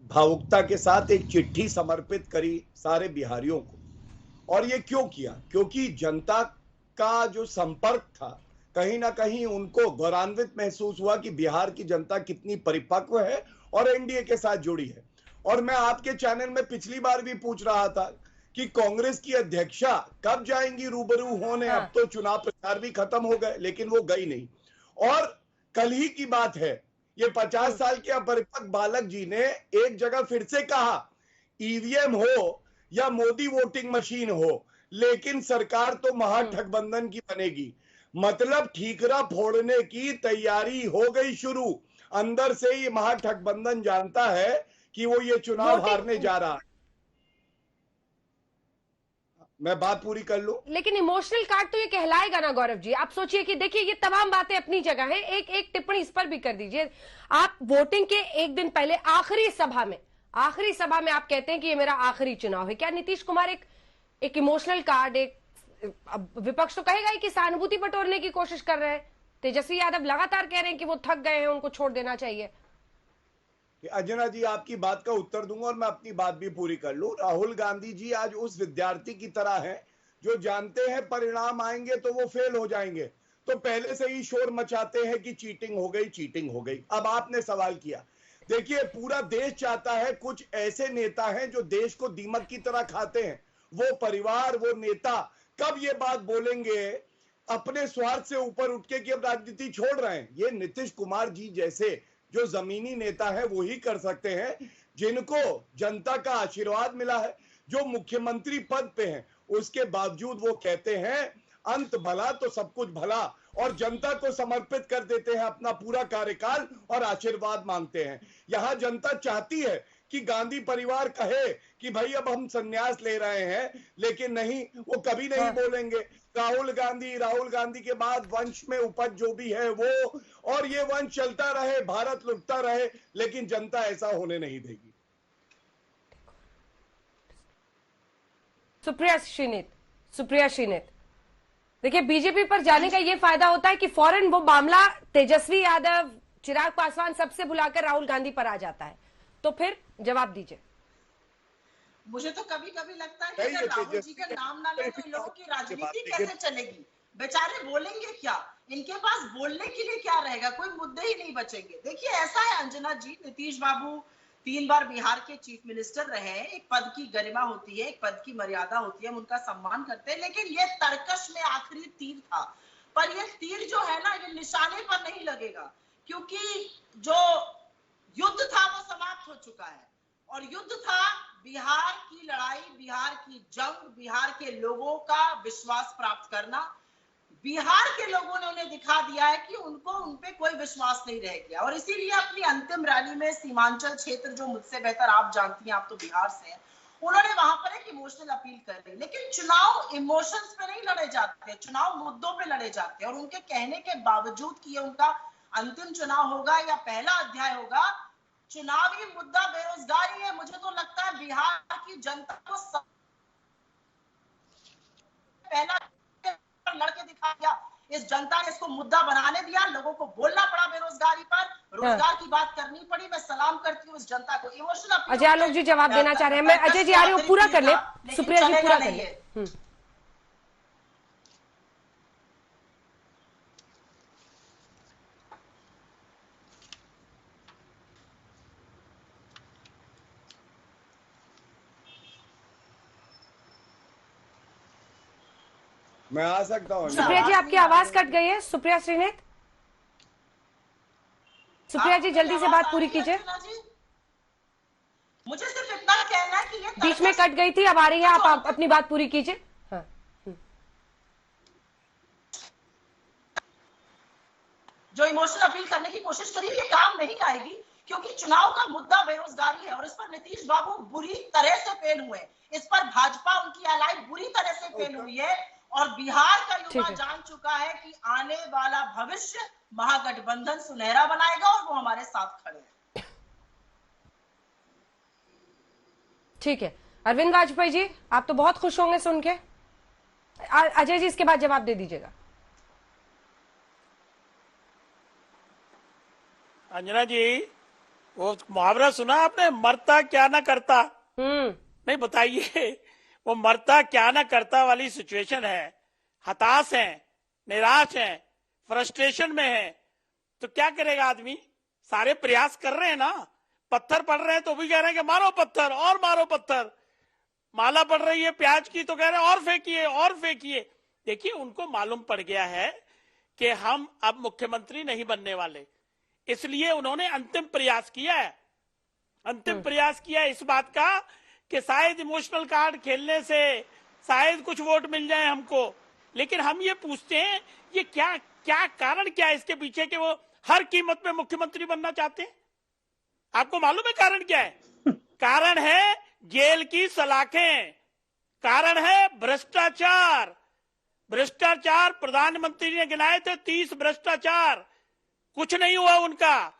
भावुकता के साथ एक चिट्ठी समर्पित करी सारे बिहारियों को। और ये क्यों किया? क्योंकि जनता का जो संपर्क था, कहीं ना कहीं उनको गौरवान्वित महसूस हुआ कि बिहार की जनता कितनी परिपक्व है और एनडीए के साथ जुड़ी है। और मैं आपके चैनल में पिछली बार भी पूछ रहा था कि कांग्रेस की अध्यक्षा कब जाएंगी रूबरू होने। अब तो चुनाव प्रचार भी खत्म हो गए, लेकिन वो गई नहीं। और कल ही की बात है, ये 50 साल के अपरिपक्व बालक जी ने एक जगह फिर से कहा, ईवीएम हो या मोदी वोटिंग मशीन हो, लेकिन सरकार तो महागठबंधन की बनेगी। मतलब ठीकरा फोड़ने की तैयारी हो गई शुरू। अंदर से ही महागठबंधन जानता है कि वो ये चुनाव हारने जा रहा है। मैं बात पूरी कर लूं। लेकिन इमोशनल कार्ड तो ये कहलाएगा ना गौरव जी। आप सोचिए कि देखिए ये तमाम बातें अपनी जगह हैं, एक एक टिप्पणी इस पर भी कर दीजिए। आप वोटिंग के एक दिन पहले आखिरी सभा में आप कहते हैं कि ये मेरा आखिरी चुनाव है। क्या नीतीश कुमार एक इमोशनल कार्ड, एक विपक्ष तो कहेगा ही कि सहानुभूति बटोरने की कोशिश कर रहे हैं। तेजस्वी यादव लगातार कह रहे हैं कि वो थक गए हैं, उनको छोड़ देना चाहिए। अंजना जी, आपकी बात का उत्तर दूंगा और मैं अपनी बात भी पूरी कर लूं। राहुल गांधी जी आज उस विद्यार्थी की तरह हैं जो जानते हैं परिणाम आएंगे तो वो फेल हो जाएंगे, तो पहले से ही शोर मचाते हैं कि चीटिंग हो गई, चीटिंग हो गई। अब आपने सवाल किया, देखिए पूरा देश चाहता है, कुछ ऐसे नेता हैं जो देश को दीमक की तरह खाते हैं। वो परिवार, वो नेता कब ये बात बोलेंगे अपने स्वार्थ से ऊपर उठ के कि अब राजनीति छोड़ रहे हैं? ये नीतीश कुमार जी जैसे जो जमीनी नेता है वो ही कर सकते हैं, जिनको जनता का आशीर्वाद मिला है, जो मुख्यमंत्री पद पे हैं। उसके बावजूद वो कहते हैं अंत भला तो सब कुछ भला, और जनता को समर्पित कर देते हैं अपना पूरा कार्यकाल और आशीर्वाद मांगते हैं। यहां जनता चाहती है कि गांधी परिवार कहे कि भाई अब हम संन्यास ले रहे हैं, लेकिन नहीं, वो कभी नहीं बोलेंगे। राहुल गांधी के बाद वंश में उपज जो भी है वो, और ये वंश चलता रहे, भारत लुटता रहे, लेकिन जनता ऐसा होने नहीं देगी। सुप्रिया श्रीनेत, देखिए बीजेपी पर जाने का ये फायदा होता है कि फौरन वो मामला तेजस्वी यादव, चिराग पासवान सबसे बुलाकर राहुल गांधी पर आ जाता है। तो फिर जवाब दीजिए। मुझे तो कभी कभी लगता है कि अगर राहुल जी का नाम ना ले तो इन लोगों की राजनीति कैसे चलेगी? बेचारे बोलेंगे क्या? इनके पास बोलने के लिए क्या रहेगा? कोई मुद्दे ही नहीं बचेंगे। देखिए ऐसा है अंजना जी, नीतीश बाबू 3 बार बिहार के चीफ मिनिस्टर रहे हैं। एक पद की गरिमा होती है, एक पद की मर्यादा होती है, हम उनका सम्मान करते हैं, लेकिन ये तरकश में आखिरी तीर था। पर ये तीर जो है ना, ये निशाने पर नहीं लगेगा, क्योंकि जो युद्ध था वो समाप्त हो चुका है। और युद्ध था बिहार की लड़ाई, बिहार की जंग, बिहार के लोगों का विश्वास प्राप्त करना। बिहार के लोगों ने उन्हें दिखा दिया है कि उनको उनपे कोई विश्वास नहीं रह गया, और इसीलिए अपनी अंतिम रैली में सीमांचल क्षेत्र, जो मुझसे बेहतर आप जानती हैं, आप तो बिहार से हैं, उन्होंने वहां पर एक इमोशनल अपील कर दी। लेकिन चुनाव इमोशंस पे नहीं लड़े जाते, चुनाव मुद्दों पे लड़े जाते हैं। और उनके कहने के बावजूद कि ये उनका अंतिम चुनाव होगा या पहला अध्याय होगा, चुनावी मुद्दा बेरोजगारी है। मुझे तो लगता है बिहार की जनता को पहला लड़के दिखा दिया, इस जनता ने इसको मुद्दा बनाने दिया, लोगों को बोलना पड़ा बेरोजगारी पर, रोजगार की बात करनी पड़ी। मैं सलाम करती हूँ इस जनता को। इमोशनल अजय आलोक जी जवाब देना चाह रहे हैं। मैं अजय जी आ रही हूँ, पूरा कर ले सुप्रिया जी, पूरा कर ले। मैं आ सकता हूँ? सुप्रिया जी आपकी आवाज कट गई है। सुप्रिया श्रीनेत, सुप्रिया जी जल्दी से बात पूरी कीजिए। मुझे सिर्फ इतना कहना है कि ये बीच में कट गई थी, अब आ रही है, आप अपनी बात पूरी कीजिए। हाँ। जो इमोशनल अपील करने की कोशिश करी, ये काम नहीं आएगी, क्योंकि चुनाव का मुद्दा बेरोजगारी है और इस पर नीतीश बाबू बुरी तरह से फेल हुए। इस पर भाजपा, उनकी एलाई बुरी तरह से फेल हुई है। और बिहार का युवा जान चुका है कि आने वाला भविष्य महागठबंधन सुनहरा बनाएगा और वो हमारे साथ खड़े हैं। ठीक है अरविंद वाजपेयी जी, आप तो बहुत खुश होंगे सुन के। अजय जी इसके बाद जवाब दे दीजिएगा। अंजना जी, वो मुहावरा सुना आपने, मरता क्या ना करता? हम्म। नहीं, बताइए, वो मरता क्या ना करता वाली सिचुएशन है। हताश है, निराश है, फ्रस्ट्रेशन में है, तो क्या करेगा आदमी? सारे प्रयास कर रहे हैं ना, पत्थर पड़ रहे हैं तो भी कह रहे हैं कि मारो पत्थर और मारो पत्थर। माला पड़ रही है प्याज की तो कह रहे हैं और फेंकिए और फेंकिए। देखिए, उनको मालूम पड़ गया है कि हम अब मुख्यमंत्री नहीं बनने वाले, इसलिए उन्होंने अंतिम प्रयास किया है। अंतिम प्रयास किया इस बात का कि शायद इमोशनल कार्ड खेलने से शायद कुछ वोट मिल जाए हमको। लेकिन हम ये पूछते हैं, ये क्या क्या कारण क्या है इसके पीछे कि वो हर कीमत में मुख्यमंत्री बनना चाहते हैं? आपको मालूम है कारण क्या है? कारण है जेल की सलाखें, कारण है भ्रष्टाचार। भ्रष्टाचार प्रधानमंत्री ने गिनाए थे 30 भ्रष्टाचार, कुछ नहीं हुआ उनका।